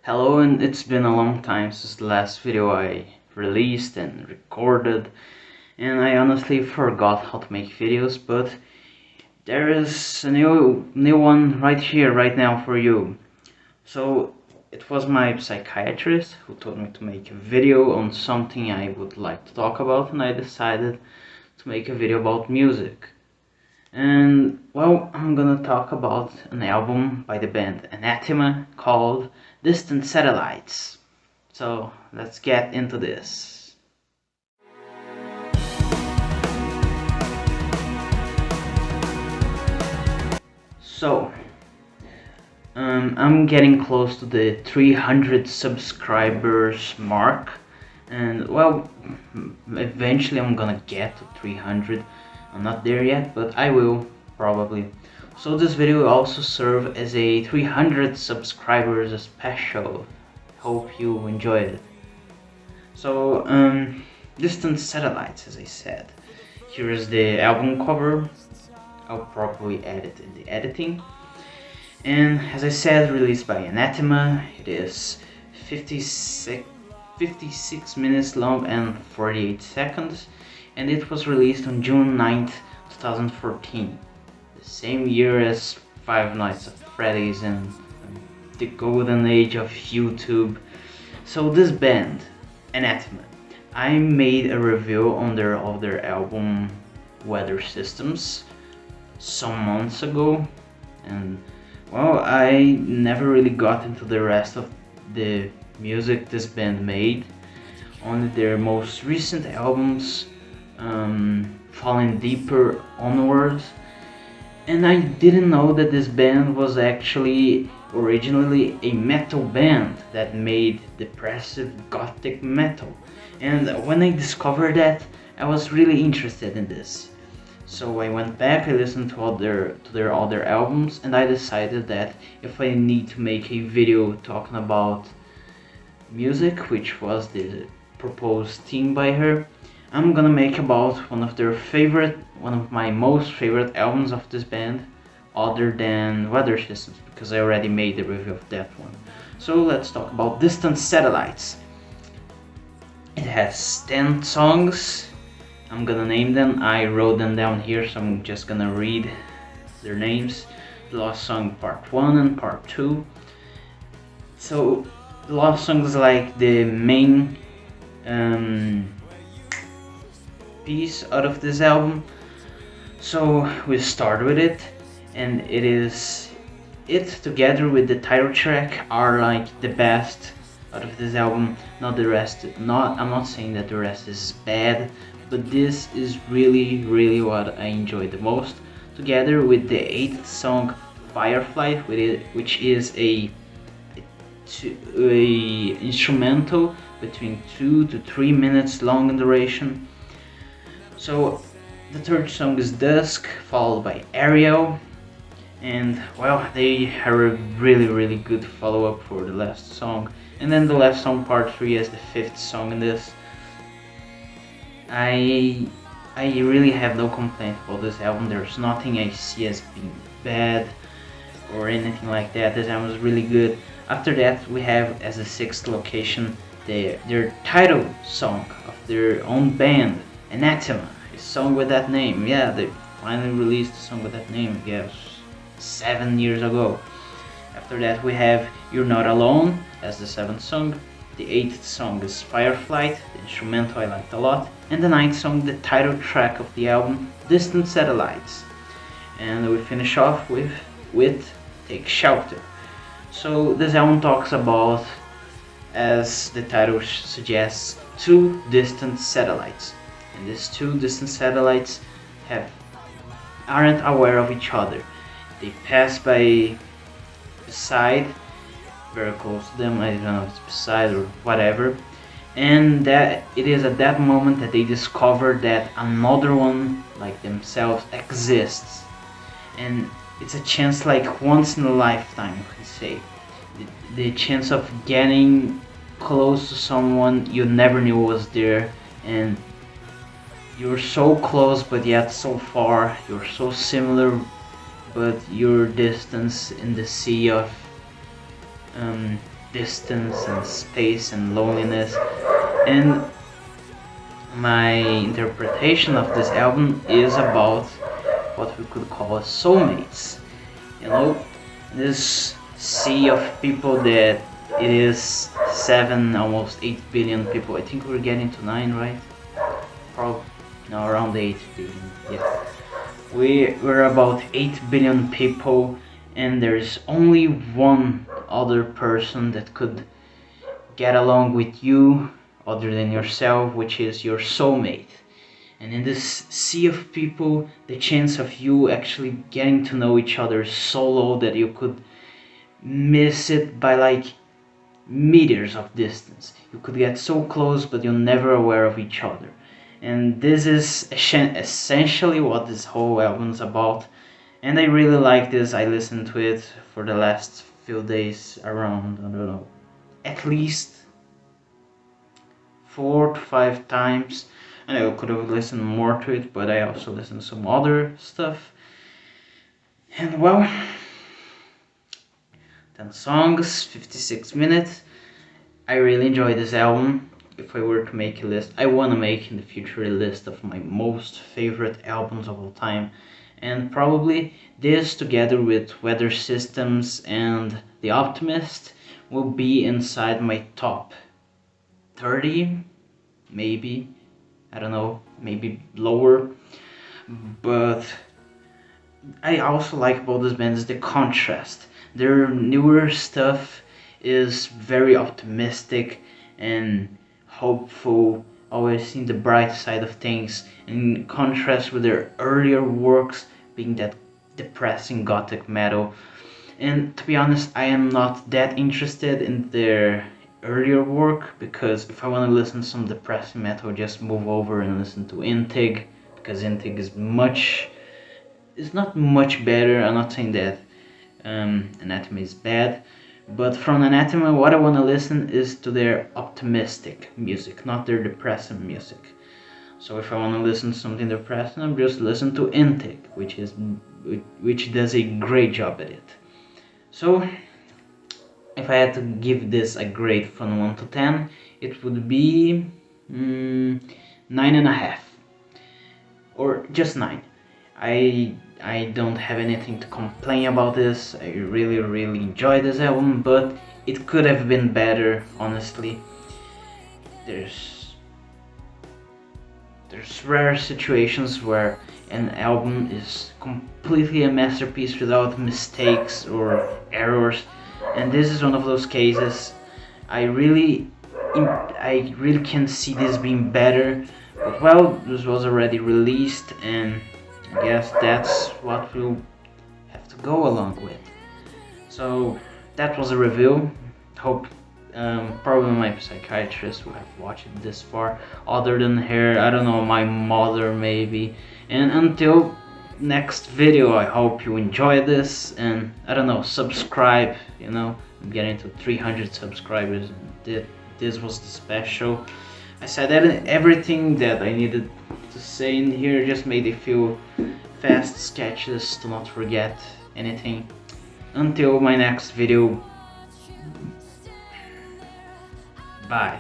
Hello, and it's been a long time since the last video I released and recorded, and I honestly forgot how to make videos, but there is a new one right here, right now for you. So it was my psychiatrist who told me to make a video on something I would like to talk about, and I decided to make a video about music. And well, I'm gonna talk about an album by the band Anathema called Distant Satellites. So let's get into this. So, I'm getting close to the 300 subscribers mark, and well, eventually I'm gonna get to 300. I'm not there yet, but I will probably. So this video will also serve as a 300 subscribers special. Hope you enjoy it. So, Distant Satellites, as I said. Here is the album cover. I'll probably add it in the editing. And as I said, released by Anathema. It is 56 minutes long and 48 seconds. And it was released on June 9th, 2014. The same year as Five Nights at Freddy's and the golden age of YouTube. So this band, Anathema, I made a review on their album Weather Systems some months ago, and well, I never really got into the rest of the music this band made. Only their most recent albums, Falling Deeper Onwards, and I didn't know that this band was actually originally a metal band that made depressive gothic metal. And when I discovered that, I was really interested in this. So I went back, I listened to their other albums, and I decided that if I need to make a video talking about music, which was the proposed theme by her, I'm gonna make about one of my most favorite albums of this band, other than Weather Systems, because I already made the review of that one. So let's talk about Distant Satellites. It has 10 songs. I'm gonna name them. I wrote them down here, so I'm just gonna read their names. The Lost Song Part 1 and Part 2. So the Lost Song is like the main piece out of this album. So we start with it, and it together with the title track are like the best out of this album. Not the rest. I'm not saying that the rest is bad, but this is really what I enjoyed the most. Together with the 8th song, Firefly, which is a instrumental between 2 to 3 minutes long in duration. So the 3rd song is Dusk, followed by Ariel, and well, they are a really good follow-up for the last song. And then the last song, Part 3, is the 5th song in this. I really have no complaint about this album. There's nothing I see as being bad or anything like that. This album is really good. After that, we have as the 6th location their title song of their own band, Anathema, a song with that name. Yeah, they finally released a song with that name, I guess 7 years ago. After that we have You're Not Alone as the 7th song. The 8th song is Firefly, the instrumental I liked a lot. And the 9th song, the title track of the album, Distant Satellites. And we finish off with Take Shelter. So this album talks about, as the title suggests, 2 distant satellites. And these 2 distant satellites aren't aware of each other. They pass beside, very close to them. I don't know if it's beside or whatever. And that it is at that moment that they discover that another one like themselves exists. And it's a chance like once in a lifetime, you could say. The chance of getting close to someone you never knew was there, and you're so close but yet so far. You're so similar, but your distance in the sea of distance and space and loneliness. And my interpretation of this album is about what we could call soulmates. You know, this sea of people that it is 7, almost 8 billion people. I think we're getting to 9, right? Probably, no, around 8 billion, yeah. We're about 8 billion people, and there's only one other person that could get along with you other than yourself, which is your soulmate. And in this sea of people, the chance of you actually getting to know each other is so low that you could miss it by like meters of distance. You could get so close, but you're never aware of each other. And this is essentially what this whole album's about. And I really like this. I listened to it for the last few days around, I don't know, at least 4 to 5 times. And I could have listened more to it, but I also listened to some other stuff. And well, 10 songs, 56 minutes. I really enjoy this album. If I were to make a list, I want to make in the future a list of my most favorite albums of all time. And probably this, together with Weather Systems and The Optimist, will be inside my top 30, maybe. I don't know, maybe lower. But I also like about this band is the contrast. Their newer stuff is very optimistic and hopeful, always seeing the bright side of things, in contrast with their earlier works being that depressing gothic metal. And to be honest, I am not that interested in their earlier work, because if I want to listen to some depressing metal, just move over and listen to Intig, because Intig is not much better. I'm not saying that Anathema is bad, but from Anathema, what I want to listen is to their optimistic music, not their depressing music. So if I want to listen to something depressing, I'm just listen to Intig, which does a great job at it. So if I had to give this a grade from 1 to 10, it would be 9.5, or just 9. I don't have anything to complain about this. I really enjoy this album, but it could have been better, honestly. There's rare situations where an album is completely a masterpiece without mistakes or errors, and this is one of those cases. I really can see this being better, but well, this was already released, and I guess that's what we'll have to go along with. So that was a review. Hope probably my psychiatrist will have watched it this far. Other than her, I don't know, my mother maybe. And until next video, I hope you enjoy this, and I don't know, subscribe. You know, I'm getting to 300 subscribers, and this was the special. I said everything that I needed to say in here, just made it feel fast sketches to not forget anything. Until my next video, bye.